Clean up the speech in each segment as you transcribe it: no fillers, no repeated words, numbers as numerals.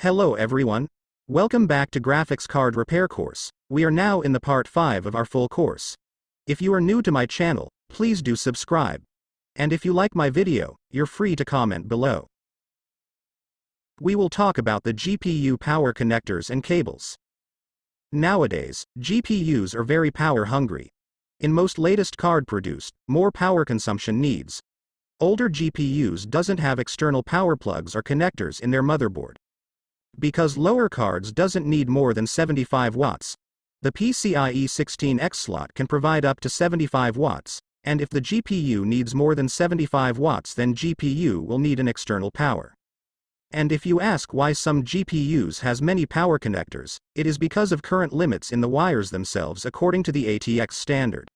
Hello everyone. Welcome back to Graphics Card Repair course. We are now in the part 5 of our full course. If you are new to my channel, please do subscribe. And if you like my video, you're free to comment below. We will talk about the GPU power connectors and cables. Nowadays, GPUs are very power hungry. In most latest card produced, more power consumption needs. Older GPUs doesn't have external power plugs or connectors in their motherboard. Because lower cards doesn't need more than 75 watts. The PCIe 16X slot can provide up to 75 watts, and if the GPU needs more than 75 watts, then GPU will need an external power. And if you ask why some GPUs has many power connectors, it is because of current limits in the wires themselves according to the ATX standard.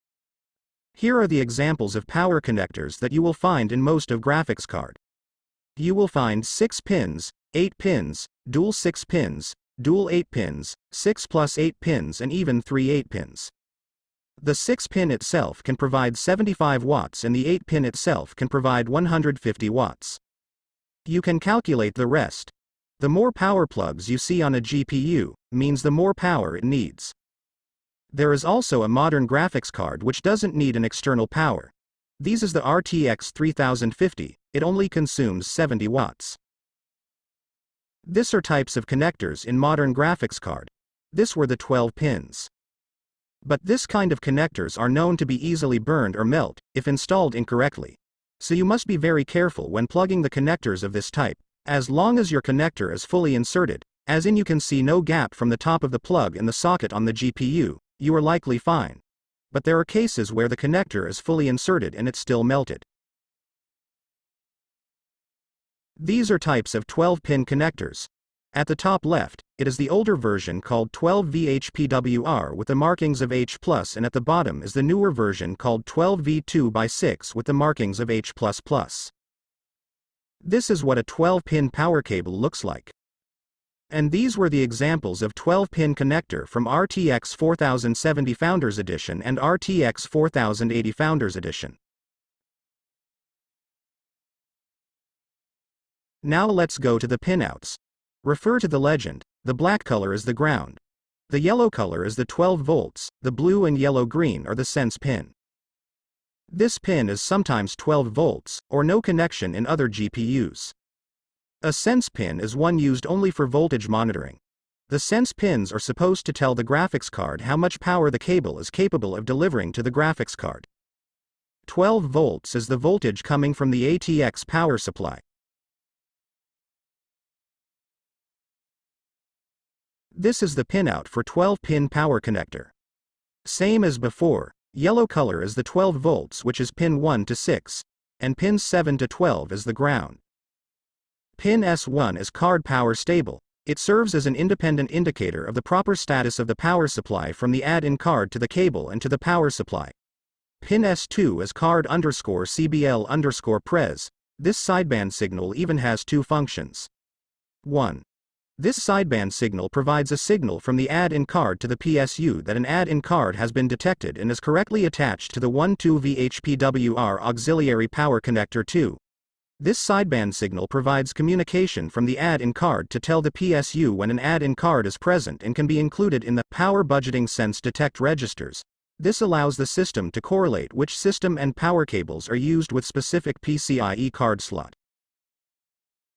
Here are the examples of power connectors that you will find in most of graphics card. You will find 6 pins, 8 pins, dual 6 pins, dual 8 pins, 6 plus 8 pins, and even 3 8 pins. The 6 pin itself can provide 75 watts and the 8 pin itself can provide 150 watts. You can calculate the rest. The more power plugs you see on a GPU, means the more power it needs. There is also a modern graphics card which doesn't need an external power. This is the RTX 3050, it only consumes 70 watts. These are types of connectors in modern graphics card. This were the 12 pins. But this kind of connectors are known to be easily burned or melt, if installed incorrectly. So you must be very careful when plugging the connectors of this type. As long as your connector is fully inserted, as in you can see no gap from the top of the plug in the socket on the GPU, you are likely fine. But there are cases where the connector is fully inserted and it's still melted. These are types of 12-pin connectors. At the top left, it is the older version called 12V-HPWR with the markings of H+, and at the bottom is the newer version called 12V2x6 with the markings of H++. This is what a 12-pin power cable looks like. And these were the examples of 12-pin connector from RTX 4070 Founders Edition and RTX 4080 Founders Edition. Now let's go to the pinouts. Refer to the legend. The black color is the ground. The yellow color is the 12 volts, the blue and yellow green are the sense pin. This pin is sometimes 12 volts, or no connection in other GPUs. A sense pin is one used only for voltage monitoring. The sense pins are supposed to tell the graphics card how much power the cable is capable of delivering to the graphics card. 12 volts is the voltage coming from the ATX power supply. This is the pinout for 12-pin power connector. Same as before, yellow color is the 12 volts which is pin 1 to 6, and pin 7 to 12 is the ground. Pin S1 is card power stable. It serves as an independent indicator of the proper status of the power supply from the add-in card to the cable and to the power supply. Pin S2 is card_CBL_pres. This sideband signal even has two functions. 1. This sideband signal provides a signal from the add-in card to the PSU that an add-in card has been detected and is correctly attached to the 12V-HPWR auxiliary power connector 2. This sideband signal provides communication from the add-in card to tell the PSU when an add-in card is present and can be included in the power budgeting sense detect registers. This allows the system to correlate which system and power cables are used with specific PCIe card slot.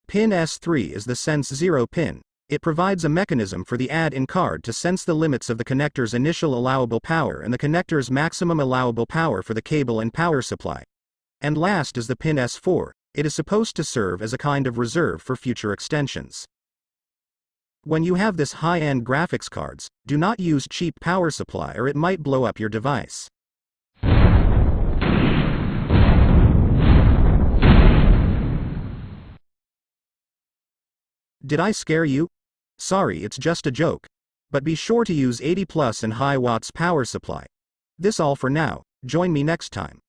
Pin S3 is the sense 0 pin. It provides a mechanism for the add-in card to sense the limits of the connector's initial allowable power and the connector's maximum allowable power for the cable and power supply. And last is the pin S4. It is supposed to serve as a kind of reserve for future extensions. When you have this high-end graphics cards, do not use cheap power supply or it might blow up your device. Did I scare you? Sorry, it's just a joke. But be sure to use 80+ and high watts power supply. This all for now. Join me next time.